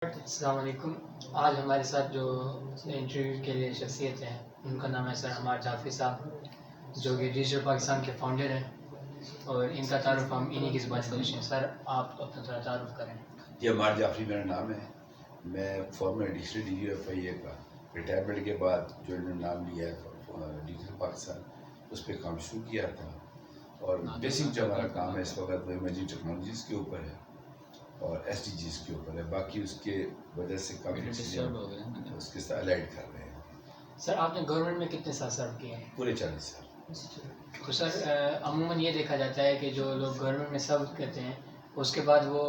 السلام علیکم. آج ہمارے ساتھ جو انٹرویو کے لیے شخصیت ہیں ان کا نام ہے سر عمار جعفری صاحب، جو کہ ڈیجیٹل پاکستان کے فاؤنڈر ہیں، اور ان کا تعارف ہم انہی کی زبان سے پوچھیں. سر آپ اپنا تھوڑا تعارف کریں. جی، عمار جعفری میرا نام ہے. میں former additional D G F I A کا ریٹائرمنٹ کے بعد جو انہوں نے نام لیا ہے ڈیجیٹل پاکستان، اس پہ کام شروع کیا تھا. اور بیسک جو ہمارا کام ہے اس وقت وہ ایمرجنگ ٹیکنالوجیز کے اوپر ہے اور ایس ڈی جیز کے اوپر ہے. باقی اس کے وجہ سے کافی چیزیں اس کے ساتھ الائڈ کر رہے ہیں. سر آپ نے گورنمنٹ میں کتنے سال سرو کیے ہیں؟ پورے 40 سال. تو سر عموماً یہ دیکھا جاتا ہے کہ جو لوگ گورنمنٹ میں سرو کرتے ہیں اس کے بعد وہ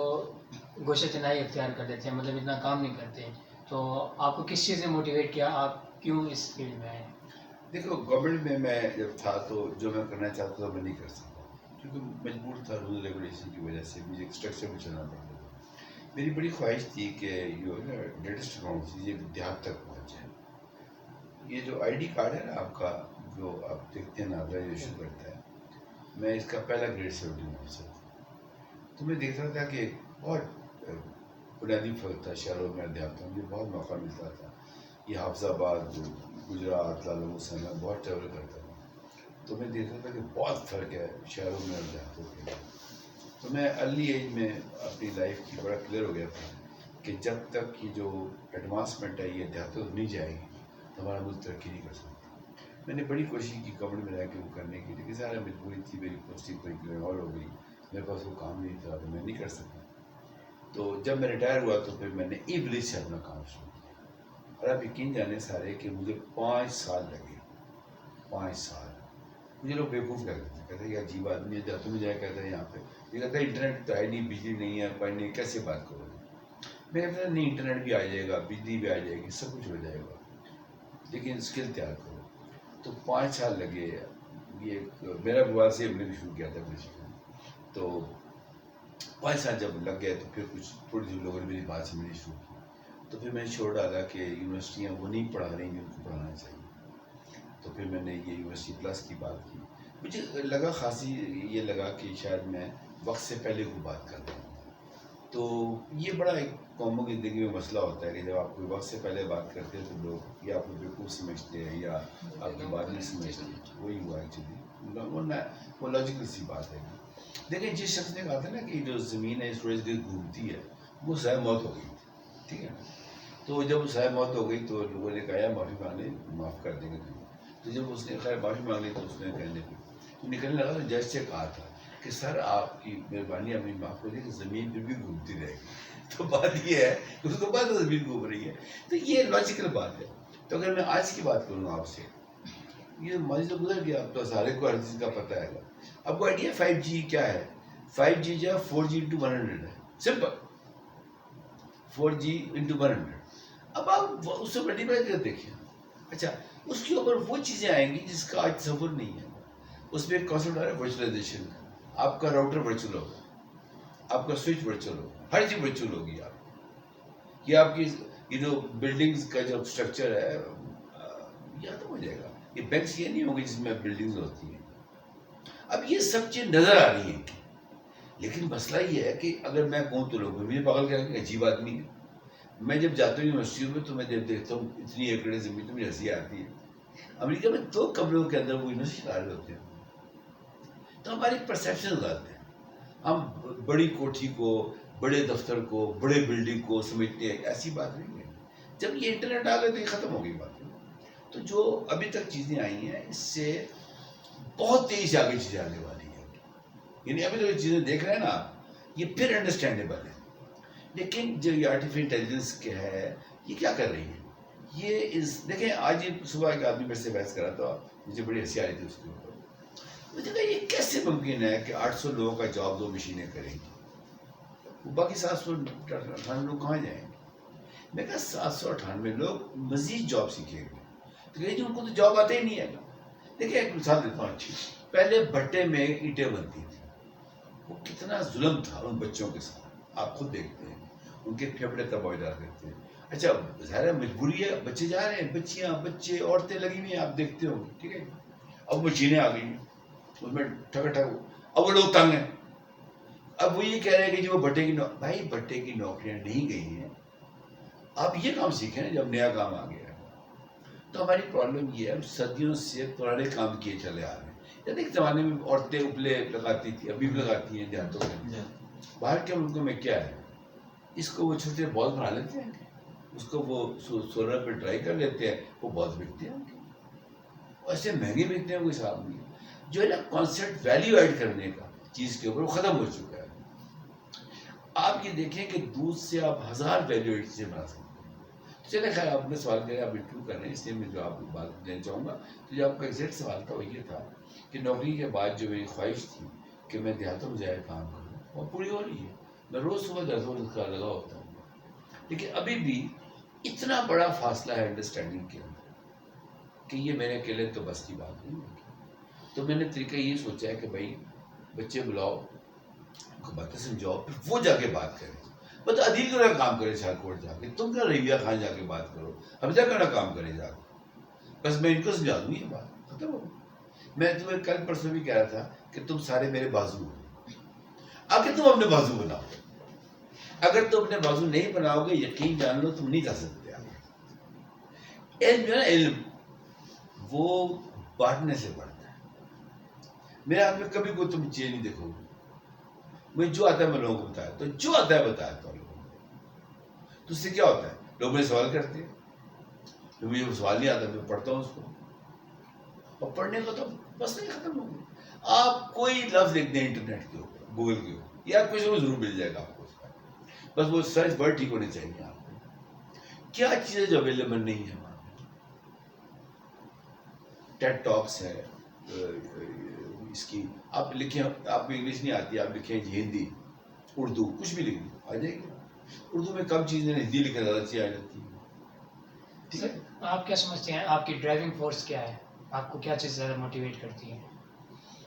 گوشہ تنہائی اختیار کر دیتے ہیں، مطلب اتنا کام نہیں کرتے. تو آپ کو کس چیز نے موٹیویٹ کیا، آپ کیوں اس فیلڈ میں آئے؟ دیکھو، گورنمنٹ میں میں جب تھا تو جو میں کرنا چاہتا تھا میں نہیں کر سکتا، کیونکہ مجبور تھا رول ریگولیشن کی وجہ سے. مجھے ایک اسٹرکچر میں چلنا پڑتا تھا. میری بڑی خواہش تھی کہ جو ہے نا لیٹسٹ ٹیکنالوجی یہ دیہات تک پہنچ جائے. یہ جو آئی ڈی کارڈ ہے نا آپ کا، جو آپ دیکھتے ہیں نا ایشو کرتا ہے، میں اس کا پہلا گریڈ 17 آفیسر تھا. تو میں دیکھتا تھا کہ بہت بنیادی فرق تھا شہروں میں دیہاتوں میں. مجھے بہت موقع ملتا تھا. یہ حافظ آباد، گجرات، لال محسن میں بہت ٹریول کرتا تھا. تو میں دیکھتا تھا کہ بہت فرق ہے شہروں میں اور دیہاتوں کے. تو میں ارلی ایج میں اپنی لائف کی بڑا کلیئر ہو گیا تھا کہ جب تک یہ جو ایڈوانسمنٹ ہے یہ دیہاتوں نہیں جائے گی تو ہمارا ملک ترقی نہیں کر سکتا. میں نے بڑی کوشش کی گورنمنٹ میں رہ کے وہ کرنے کی، لیکن سارا مجبوری تھی. میری پوسٹنگ کوئی اور ہو گئی، میرے پاس وہ کام نہیں تھا تو میں نہیں کر سکا. تو جب میں ریٹائر ہوا تو پھر میں نے ای ولیج سے اپنا کام شروع کیا. اور آپ یقین جانے سارے کہ مجھے 5 سال لگے. 5 سال مجھے لوگ بیوقوف کہتے تھے، کہتے ہیں یہ عجیب آدمی ہے، جاتے میں جائے کہتے ہیں یہاں پہ یہ کہتا ہے انٹرنیٹ تو ہے نہیں، بجلی نہیں ہے، پانی نہیں، کیسے بات کرو گے. میں کہتا نہیں، انٹرنیٹ بھی آ جائے گا، بجلی بھی آ جائے گی، سب کچھ ہو جائے گا، لیکن اسکل تیار کرو. تو 5 سال لگے. یہ میرا وواد سے ہم نے بھی شروع کیا تھا بیسیکلی. تو 5 سال جب لگ گئے تو پھر کچھ تھوڑی سی لوگوں نے میری بات سمجھنی شروع کی. تو پھر میں نے چھوڑ ڈالا کہ یونیورسٹیاں وہ نہیں پڑھا رہی ہیں ان کو پڑھانا چاہیے. تو پھر میں نے یہ یونیورسٹی پلس کی بات کی. مجھے لگا خاصی یہ لگا کہ شاید میں وقت سے پہلے کو بات کر رہا ہوں. تو یہ بڑا ایک قوموں کی زندگی میں مسئلہ ہوتا ہے کہ جب آپ کوئی وقت سے پہلے بات کرتے ہیں تو لوگ یا آپ کو بیوقوف سمجھتے ہیں یا آپ کی بات نہیں سمجھتے. وہی ہوا ایکچولی، وہ لاجیکل سی بات ہے. دیکھیں، جس شخص نے کہا تھا نا کہ جو زمین ہے سورج کی گھومتی ہے، وہ ضائع موت ہو گئی تھی. ٹھیک ہے، تو جب ضائع موت ہو گئی تو لوگوں نے کہا معافی مانگنے معاف کر دیں گے تمہیں. تو جب اس نے خیر معافی مانگ لی تو اس نے کہنے پہ تو نکلنے لگا تو جج سے کہا تھا کہ سر آپ کی مہربانی اپنی معاف کر دی کہ زمین پہ بھی گھومتی رہے گی. تو بات یہ ہے کہ اس کو بعد زمین گھوم رہی ہے. تو یہ لاجیکل بات ہے. تو اگر میں آج کی بات کروں آپ سے، یہ ماضی تو گزر گیا، اب تو سارے کو ہر چیز کا پتہ ہے. اب کو آئیڈیا 5G کیا ہے؟ 5G جو ہے 4G into 100 ہے. Simple 4G into 100. اب آپ اس سے ملٹیپلائی کر دیکھیں. اچھا، اس کے اوپر وہ چیزیں آئیں گی جس کا آج تصور نہیں ہے. اس میں ایک کانسیپٹ آ رہا ہے ورچوئلائزیشن. آپ کا راؤٹر ورچوئل ہوگا، آپ کا سوئچ ورچوئل ہوگا، ہر چیز ورچوئل ہوگی. آپ یہ آپ کی یہ جو بلڈنگز کا جو اسٹرکچر ہے یاد ہو جائے گا. یہ بینکس یہ نہیں ہوگی جس میں بلڈنگز ہوتی ہیں. اب یہ سب چیز نظر آ رہی ہیں، لیکن مسئلہ یہ ہے کہ اگر میں کہوں تو لوگ مجھے پاگل کہیں گے، عجیب آدمی ہے. میں جب جاتا ہوں یونیورسٹیوں میں تو میں جب دیکھتا ہوں اتنی ایکڑ زمین تو مجھے ہنسی آتی ہے. امریکہ میں 2 کمروں کے اندر وہ یونیورسٹی چلا رہے ہوتے ہیں. تو ہماری پرسیپشن غلط ہے. ہم بڑی کوٹھی کو، بڑے دفتر کو، بڑے بلڈنگ کو سمجھتے ہیں. ایسی بات نہیں ہے. جب یہ انٹرنیٹ آ گئے تو یہ ختم ہو گئی بات. تو جو ابھی تک چیزیں آئی ہیں اس سے بہت تیزی سے آگے چیزیں آنے والی ہیں. یعنی ابھی تو یہ چیزیں دیکھ رہے ہیں نا، یہ پھر انڈرسٹینڈیبل ہے. لیکن جو یہ آرٹیفیشل انٹیلیجنس کے ہے یہ کیا کر رہی ہے؟ یہ دیکھیں، آج ہی صبح ایک آدمی میرے سے بحث کرا تھا، مجھے بڑی ہنسی آ رہی تھی اس کے اوپر. مجھے کہا یہ کیسے ممکن ہے کہ 800 لوگوں کا جاب 2 مشینیں کریں گی، باقی 798 لوگ کہاں جائیں گے؟ میں کہا 798 لوگ مزید جاب سیکھیں گے. تو کہیں ان کو تو جاب آتے ہی نہیں ہے. دیکھیں ایک مثال دیتا ہوں اچھی. پہلے بھٹے میں اینٹیں بنتی تھی، وہ کتنا ظلم تھا ان بچوں کے ساتھ. آپ خود دیکھتے ہیں ان کے پھیپھڑے تباہ کرتے ہیں. اچھا، ظاہر ہے مجبوری ہے، بچے جا رہے ہیں، بچیاں بچے عورتیں لگی ہوئی ہیں، آپ دیکھتے ہو. ٹھیک ہے، اب مشینیں آ گئی ہیں اس میں ٹھگ ٹھگ. اب وہ لوگ تنگ ہیں. اب وہ یہ کہہ رہے ہیں کہ جو بھٹے کی بھائی بھٹے کی نوکریاں نہیں گئی ہیں، آپ یہ کام سیکھیں جب نیا کام آ گیا ہے. تو ہماری پرابلم یہ ہے ہم صدیوں سے پرانے کام کیے چلے آ رہے ہیں. یعنی ایک زمانے میں عورتیں اپلے لگاتی تھی, ابھی بھی لگاتی ہیں دیہاتوں میں. باہر کے ملکوں میں کیا ہے, اس کو وہ چھوٹے بال بنا لیتے ہیں, اس کو وہ سولر پہ ٹرائی کر لیتے ہیں, وہ بال بکتے ہیں. ایسے مہنگے بکتے ہیں, کوئی حساب نہیں. جو ہے نا کانسیپٹ ویلیو ایڈ کرنے کا چیز کے اوپر وہ ختم ہو چکا ہے. آپ یہ دیکھیں کہ دودھ سے آپ 1000 ویلیو ایڈ چیزیں بنا سکتے ہیں. چلے خیر آپ نے سوال کیا, آپ انٹرویو کر رہے ہیں, اس لیے میں جو آپ کو بات دینا چاہوں گا. تو جو آپ کا ایگزیکٹ سوال تھا وہ یہ تھا کہ نوکری کے بعد جو میری خواہش تھی کہ میں دیہاتوں میں جائے کام کروں, وہ پوری ہو رہی ہے. میں روز صبح 10 بجے کا لگا ہوتا ہوں, لیکن ابھی بھی اتنا بڑا فاصلہ ہے انڈرسٹینڈنگ کے اندر کہ یہ میرے اکیلے تو بس کی بات نہیں ہوگی. تو میں نے طریقہ یہ سوچا ہے کہ بھائی بچے بلاؤ, ان کو باتیں سمجھاؤ, پھر وہ جا کے بات کریں. بس عدیل کیوں نہ کام کرے سیالکوٹ جا کے, تم کیا رویہ خان جا کے بات کرو, ہم جا کر نہ کام کرے جا کے. بس میں ان کو سمجھا دوں یہ بات ختم ہو. میں تمہیں کل پرسوں بھی کہہ رہا تھا کہ تم سارے میرے بازو ہو, آگے تم اپنے بازو بناؤ. اگر تم اپنے بازو نہیں بناؤ گے, یقین جان لو تم نہیں کر سکتے. علم جو ہے نا, علم وہ بانٹنے سے بڑھتا ہے. میرے ہاتھ میں کبھی کوئی تم چیز نہیں دیکھو گے. مجھے جو آتا ہے میں لوگوں کو بتایا, تو جو آتا ہے بتایا تو لوگوں کو. تو اس سے کیا ہوتا ہے, لوگ مجھے سوال کرتے ہیں, مجھے وہ سوال نہیں آتا میں پڑھتا ہوں اس کو, اور پڑھنے کا تو بس نہیں ختم ہو گیا. آپ کوئی لفظ لکھ دیں انٹرنیٹ کے اوپر, گوگل کے اوپر, یا کچھ ضرور مل جائے گا آپ کو اس کا. بس وہ سرچ ورڈ ٹھیک ہونے چاہیے. آپ کو کیا چیزیں جو اویلیبل نہیں ہے ہمارے, ٹیڈ ٹاکس ہے, اس کی آپ لکھیں, آپ کو انگلش نہیں آتی, آپ لکھیں ہندی, اردو, کچھ بھی لکھ دیں آ جائے گی. اردو میں کم چیزیں, ہندی لکھیں زیادہ چیزیں آ جاتی ہیں. ٹھیک ہے. آپ کیا سمجھتے ہیں آپ کی ڈرائیونگ فورس کیا ہے, آپ کو کیا چیز زیادہ موٹیویٹ کرتی ہے؟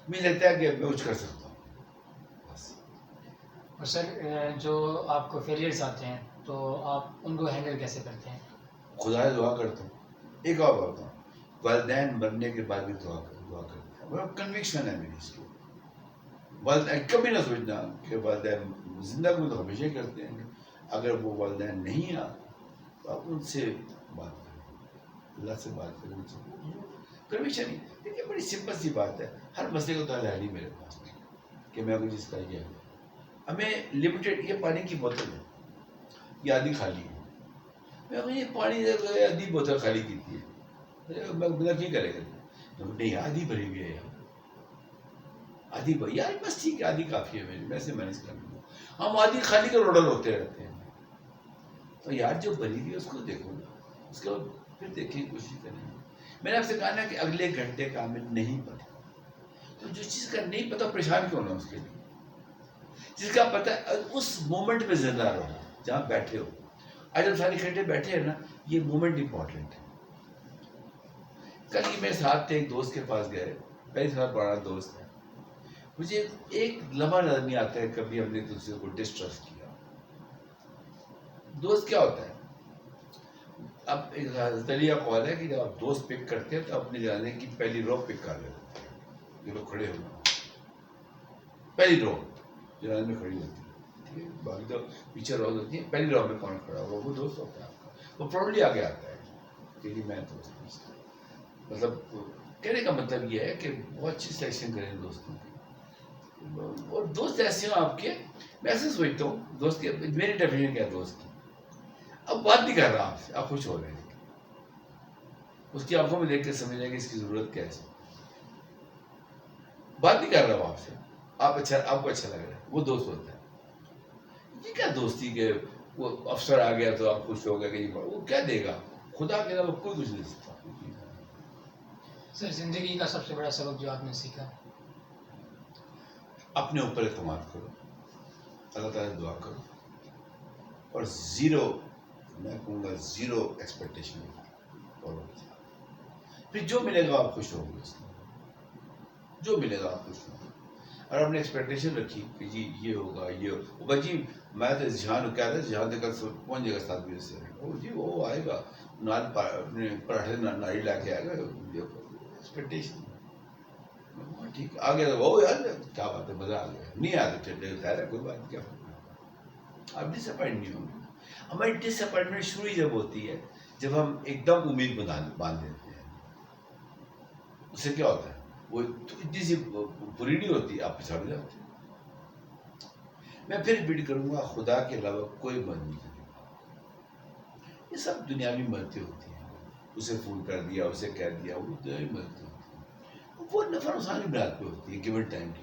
مجھے لگتا ہے کہ میں کچھ کر سکتا ہوں بس. اور سر جو آپ کو فیلئرز آتے ہیں تو آپ ان کو ہینڈل کیسے کرتے ہیں؟ خدا سے دعا کرتا ہوں. ایک اور بات ہوں, والدین مرنے کے بعد بھی دعا کرتا ہوں. کنوکشن ہے میری اس کی. والدین کبھی نہ سوچنا کہ والدین زندہ کو تو ہمیشہ کرتے ہیں, اگر وہ والدین نہیں آتے تو آپ ان سے بات کریں, اللہ سے بات کریں, ان سے کنوکشن ہی. دیکھیے بڑی سمپل سی بات ہے, ہر مسئلے کو تو حل ہے نہیں میرے پاس کہ میں کوئی چیز کر گیا. ہمیں لمیٹیڈ, یہ پانی کی بوتل ہے, یہ آدھی خالی ہے, میں یہ پانی آدھی بوتل خالی کی تھی, میں بنا کی کرے گا, نہیں آدھی بھری ہوئی ہے یار, آدھی بھری یار, بس ٹھیک ہے آدھی کافی ہے, میری میں سے مینج کر لوں گا. ہم آدھی خالی کا روڈل ہوتے رہتے ہیں. تو یار جو بھری ہوئی ہے اس کو دیکھو نا, اس کے بعد پھر دیکھیں, کوشش کریں. میں نے آپ سے کہا نا کہ اگلے گھنٹے کا ہمیں نہیں پتا, تو جو چیز کا نہیں پتا پریشان کیوں نہ اس کے لیے, جس کا پتہ ہے اس مومنٹ میں زندہ رہو جہاں بیٹھے ہو. آج ہم سارے اکٹھے بیٹھے ہیں نا, یہ مومنٹ امپورٹنٹ ہے. کل ہی میرے ساتھ تھے, ایک دوست کے پاس گئے, پہلے سے بڑا دوست ہے. مجھے ایک لمحہ نظر نہیں آتا ہے کبھی ہم نے دوسرے کو ڈسٹرسٹ کیا. دوست کیا ہوتا ہے, اب ایک حضرت علی کا قول ہے کہ جب آپ دوست پک کرتے ہیں تو اپنے جانے کی پہلی رو پک کر لیتے ہیں. جو لوگ کھڑے ہوئے پہلی رو جانے میں کھڑی ہوتی ہے, باقی تو پیچھے روز ہوتی ہے, پہلی رو میں کون کھڑا ہوگا, وہ دوست ہوتا ہے آپ کا. وہ پراؤڈلی آگے آتا ہے کہ میں دوست. مطلب کہنے کا مطلب یہ ہے کہ بہت اچھی سلیکشن کریں دوستوں کی, اور دوست ایسے ہوں آپ کے. میں ایسے سوچتا ہوں دوست کے, میری ڈیفینیشن کیا ہے دوست کی. اب بات نہیں کر رہا آپ سے, آپ خوش ہو رہے ہیں, اس کی آنکھوں میں دیکھ کے سمجھ رہے ہیں کہ اس کی ضرورت کیا ہے. بات نہیں کر رہا ہوں آپ سے, آپ اچھا, آپ کو اچھا لگ رہا ہے, وہ دوست ہوتا ہے. یہ کیا دوستی کے, وہ افسر آ گیا تو آپ خوش ہو گئے کہ وہ کیا دے گا, خدا کے علاوہ کوئی کچھ نہیں سکتا. سر زندگی کا سب سے بڑا سبق جو آپ نے سیکھا؟ اپنے اوپر اعتماد کرو, اللہ تعالیٰ سے دعا کرو, اور زیرو, میں کہوں گا زیرو ایکسپیکٹیشن فالو کیجیے. پھر جو ملے گا آپ خوش ہوں گے, اس میں جو ملے گا آپ خوش ہوں گے. اور آپ نے ایکسپیکٹیشن رکھی کہ جی یہ ہوگا, یہ ہوگا, جی میں تو جہاں کہہ رہا جہاں تک پہنچ جائے گا 7 بجے سے, اور جی وہ آئے گا نان پراٹھے نائی لا کے آئے گا, ایکسپیکٹیشن ٹھیک آ گیا, وہ یار کیا بات ہے, مزہ آ گیا. نہیں آ گیا خیر ہے, کوئی بات نہیں, کیا آپ ڈسپوائنٹ نہیں ہوں گے. ہماری ڈس اپوائنٹمنٹ شروع ہی جب ہوتی ہے جب ہم ایک دم امید باندھ دیتے ہیں. اس سے کیا ہوتا ہے وہ اتنی سی بری نہیں ہوتی, آپ پچھاڑ جاتے ہیں. میں پھر ریپیٹ کروں گا, خدا کے علاوہ کوئی مدد نہیں کرے گا. یہ سب دنیاوی مددیں ہوتی ہیں, اسے فون کر دیا, اسے کہہ دیا, وہ دنیاوی مددیں ہوتی ہیں, وہ نفع نقصان کی بنیاد پہ ہوتی ہے گیون ٹائم کی.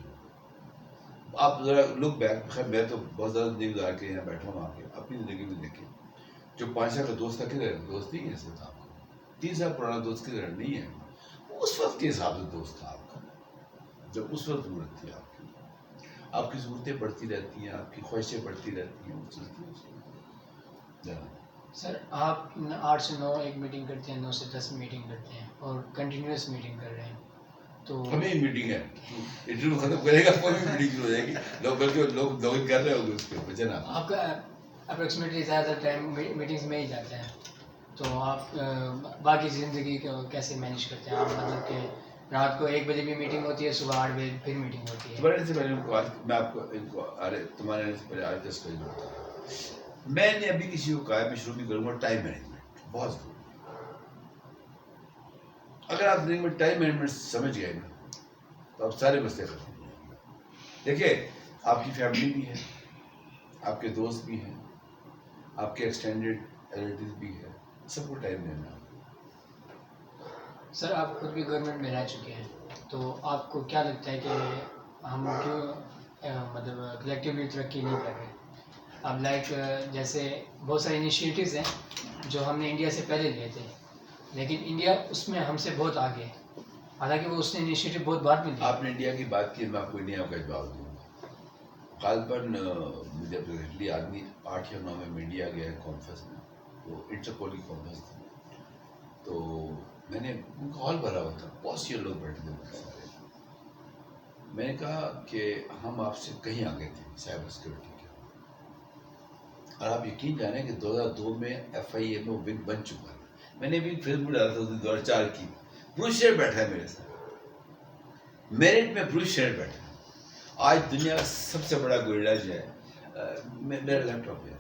آپ ذرا لک بیک, خیر میں تو بہت زیادہ زندگی گزار کے یہاں بیٹھا ہوں, آ کے اپنی زندگی میں دیکھیں جو 5 سال کا دوست تھا کدھر دوست نہیں ہے اس وقت آپ کا, 3 سال پرانا دوست کدھر نہیں ہے, اس وقت کے حساب سے دوست تھا آپ کا جب اس وقت ضرورت تھی آپ کی. آپ کی ضرورتیں بڑھتی رہتی ہیں, آپ کی خواہشیں بڑھتی رہتی ہیں, وہ چلتی ہیں. سر آپ 8 سے 9 ایک میٹنگ کرتے ہیں, 9 سے 10 میٹنگ کرتے ہیں اور کنٹینیوس میٹنگ کر رہے ہیں, تو ہمیں میٹنگ ہے, انٹرویو ختم کرے گا کوئی بھی میٹنگ ہو جائے گی, لوگ بلکہ لوگ کر رہے ہوں گے اس کے اوپر جناب. آپ کا اپروکسیمیٹلی زیادہ تر ٹائم میٹنگز میں ہی جاتا ہے, تو آپ باقی زندگی کو کیسے مینیج کرتے ہیں آپ؟ مطلب کہ رات کو 1 بجے بھی میٹنگ ہوتی ہے, صبح 8 بجے پھر میٹنگ ہوتی ہے. تمہارے سے پہلے میں آپ کو ارے تمہارے سے پہلے آج 10 بجے بتا رہا ہوں. میں نے ابھی کسی کو کہا, میں شروع بھی کروں گا, ٹائم مینجمنٹ بہت ضروری ہے. اگر آپ زندگی میں ٹائم مینجمنٹ سمجھ گئے نا تو آپ سارے مسئلے ختم ہو جائیں گے. دیکھیے آپ کی فیملی بھی ہے, آپ کے دوست بھی ہیں, آپ کے ایکسٹینڈیڈ ریلیٹیوز بھی ہے, سب کو ٹائم دینا. سر آپ خود بھی گورنمنٹ میں رہ چکے ہیں, تو آپ کو کیا لگتا ہے کہ ہم کیوں مطلب کلیکٹیولی ترقی نہیں کر رہے؟ اب لائک جیسے بہت سارے انیشیٹوز ہیں جو ہم نے انڈیا سے پہلے لیے تھے, لیکن انڈیا اس میں ہم سے بہت آگے ہے, حالانکہ وہ اس نے انیشیٹو بہت بعد میں لیا. آپ نے انڈیا کی بات کی, میں آپ کو انڈیا کا جواب دوں گا. غالباً مجھے اپنے آدمی 8 یا 9 میں انڈیا گیا ہے کانفرنس میں, وہ انٹرپول کی کانفرنس تھی, تو میں نے ان کا ہال بھرا ہوا تھا, بہت سے لوگ بیٹھے تھے بہت سارے. میں نے کہا کہ ہم آپ سے کہیں آگے تھے سائبر سیکورٹی کے, اور آپ یقین جانیں کہ 2002 میں FIA میں ونگ بن چکا ہے. میں نے بھی فیس بک ڈالا تھا 2004 کی. بروس شیئر بیٹھا ہے میرے ساتھ, میرٹ میں بروس شیئر بیٹھا ہے. آج دنیا کا سب سے بڑا گورلا جو ہے, میرا لیپ ٹاپ ہے,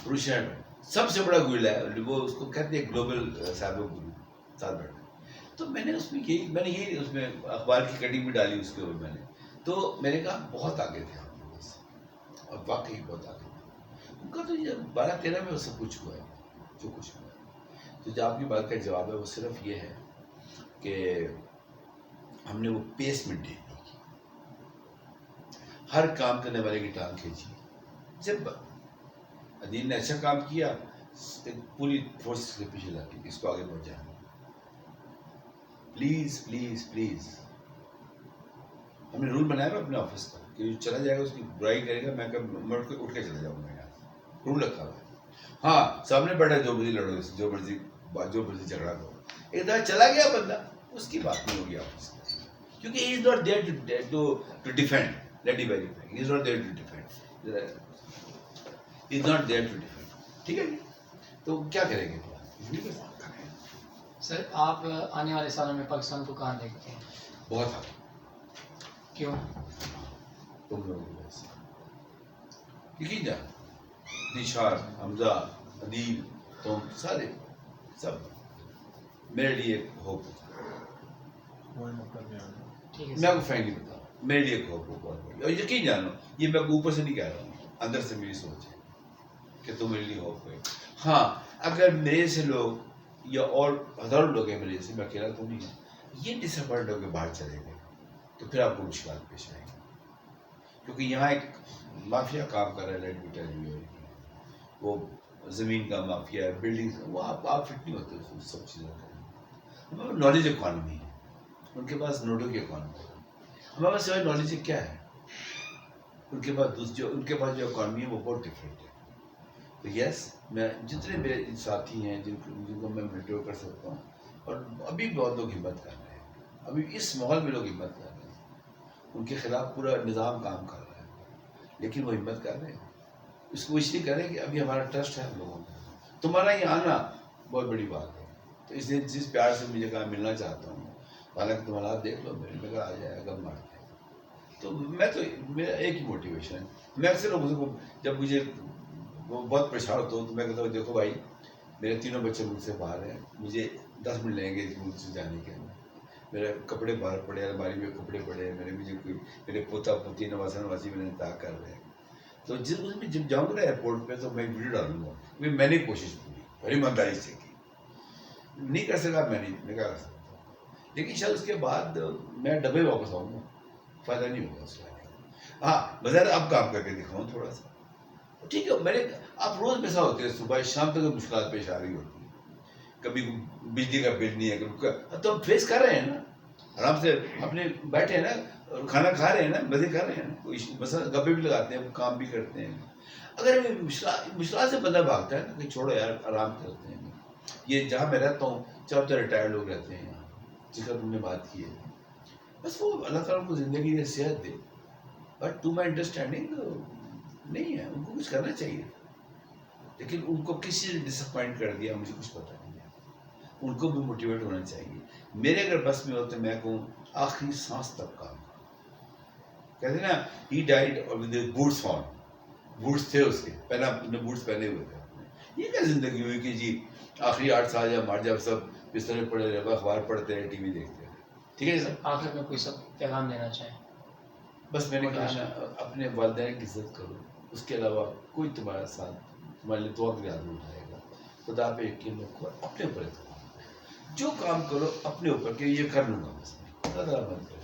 بروس شیئر سب سے بڑا گورلا ہے, وہ اس کو کہتے ہیں گلوبل سائبر گرو, ساتھ بیٹھا. تو میں نے اس میں یہی اس میں اخبار کی کٹنگ بھی ڈالی اس کے اوپر میں نے, تو میں نے کہا بہت آگے تھے ہم لوگوں سے, اور واقعی بہت آگے تھے. ان کا تو یہ 12-13 میں سب کچھ ہوا ہے جو کچھ ہوا ہے. تو جو آپ کی بات کا جواب ہے وہ صرف یہ ہے کہ ہم نے وہ پیس مینٹین نہیں کی, ہر کام کرنے والے کی ٹانگ کھینچی. جب عدیل نے اچھا کام کیا, ایک پوری فورس کے پیچھے لگ کے اس کو آگے بڑھ جانا. پلیز پلیز پلیز, ہم نے رول بنایا اپنے آفس کا کہ جو چلا جائے گا اس کی برائی کرے گا, میں اٹھ کے چلا جاؤں گا, یہاں سے رول رکھا ہوا ہے. ہاں سامنے بیٹھا جو مرضی لڑو, جو مرضی جھگڑا کرو, ایک دفعہ چلا گیا بندہ, اس کی بات نہیں ہوگی آفس کی, کیونکہ he is not there to defend. Let me verify, he is not there to defend, he is not there to defend. ٹھیک ہے, تو کیا کریں گے؟ سر آپ آنے والے سالوں میں پاکستان کو کہاں دیکھتے ہیں؟ بہت آگے. کیوں؟ تم لوگوں کی وجہ سے. یقین جان, نشار, حمزہ, عدیل, تم سارے سب میرے لیے ہوپ ہوتا ہے. میں آپ کو فرینکلی بتاؤں, میرے لیے ایک ہوپ ہو بہت بڑی, اور یقین جانو یہ میں اوپر سے نہیں کہہ رہا ہوں, اندر سے میری سوچ ہے کہ تم میرے لیے ہوپ ہے. ہاں اگر میرے سے لوگ یا اور ہزاروں لوگ ہیں میرے سے, میں اکیلا تو نہیں ہوں, یہ ڈس اپوائنٹ ہو کے باہر چلے گئے تو پھر آپ کو مشکلات پیش آئیں گی, کیونکہ یہاں ایک مافیا کام کر رہا ہے. لیٹ می ٹیل یو, وہ زمین کا مافیا ہے, بلڈنگ, وہ آپ فٹ نہیں ہوتے اس سب چیزوں کا. نالج اکانومی ہے, ان کے پاس نوٹوں کی اکانومی ہے. ہمارے پاس سوائے نالج کیا ہے, ان کے پاس جو اکانومی ہے وہ بہت ڈفرینٹ ہے. تو یس, میں جتنے میرے ساتھی ہیں جن کو میں میٹور کر سکتا ہوں, اور ابھی بہت لوگ ہمت کر رہے ہیں, ابھی اس ماحول میں لوگ ہمت کر رہے ہیں, ان کے خلاف پورا نظام کام کر رہا ہے, لیکن وہ ہمت کر رہے ہیں. اس کو اس لیے کریں کہ ابھی ہمارا ٹرسٹ ہے ہم لوگوں کا. تمہارا یہ آنا بہت بڑی بات ہے, تو اس لیے جس پیار سے مجھے کہا ملنا چاہتا ہوں, حالانکہ تم حالات دیکھ لو, میرے میں کہا آ جائے گا مارتے ہیں. تو میرا ایک ہی موٹیویشن ہے. میں اکثر لوگوں کو جب مجھے وہ بہت پریشان ہوتا ہوں تو میں کہتا ہوں دیکھو بھائی میرے تینوں بچے مجھ سے باہر ہیں, مجھے 10 منٹ لگیں گے مجھ سے جانے کے, میرے کپڑے باہر پڑے, الماری میں کپڑے پڑے ہیں, مجھے کوئی میرے پوتا پوتی نوازا نوازی میں انتظار کر رہے ہیں. تو جب جاؤں گا نا ایئرپورٹ پہ تو میں ویڈیو ڈالوں گا, کیونکہ میں نے کوشش کی بڑی ایمانداری سے کی, نہیں کر سکا میں کیا کر سکتا ہوں, لیکن شاید اس کے بعد میں ڈبے واپس آؤں گا, فائدہ نہیں ہوگا اس کا. ہاں بظاہر اب کام کر کے دکھاؤں تھوڑا سا, ٹھیک ہے. میں نے آپ روز میں ایسا ہوتے ہیں, صبح شام تک مشکلات پیش آ رہی ہوتی ہیں, کبھی بجلی کا بل نہیں ہے, کبھی تو ہم فیس کر رہے ہیں نا, آرام سے اپنے بیٹھے ہیں نا, کھانا کھا رہے ہیں نا, مزے کر رہے ہیں نا, کوئی مثلا گپے بھی لگاتے ہیں, کام بھی کرتے ہیں. اگر مشکلات سے بندہ بھاگتا ہے نا کہ چھوڑو یار آرام کرتے ہیں, یہ جہاں میں رہتا ہوں 4 تو ریٹائرڈ لوگ رہتے ہیں یہاں, جس کا تم نے بات کی ہے, بس وہ اللہ تعالیٰ کو زندگی میں صحت دے, بٹ ٹو مائی انڈرسٹینڈنگ نہیں ہے, ان کو کچھ کرنا چاہیے, لیکن ان کو کسی نے ڈس اپوائنٹ کر دیا مجھے کچھ پتہ نہیں ہے, ان کو بھی موٹیویٹ ہونا چاہیے. میرے اگر بس میں ہو تو میں کہوں آخری سانس تک کام کرو. کہتے ہیں نا ہی died with boots on, boots تھے اس کے, پہلا اپنے بوٹس پہنے ہوئے تھے. یہ کیا زندگی ہوئی کہ جی آخری 8 سال یا مار جب سب بستر میں پڑے رہے, اخبار پڑھتے رہے, ٹی وی دیکھتے رہے. ٹھیک ہے سر, آخر میں کوئی سب پیغام دینا چاہیں؟ بس میں نے کہا نا اپنے والدین کی عزت کرو, اس کے علاوہ کوئی تمہارا ساتھ تمہارے لیے دعا کی یاد نہیں اٹھائے گا. خدا پہ یقین رکھو, اپنے اوپر اعتماد, جو کام کرو اپنے اوپر کہ یہ کر لوں گا, بس اللہ تعالیٰ مدد کرے.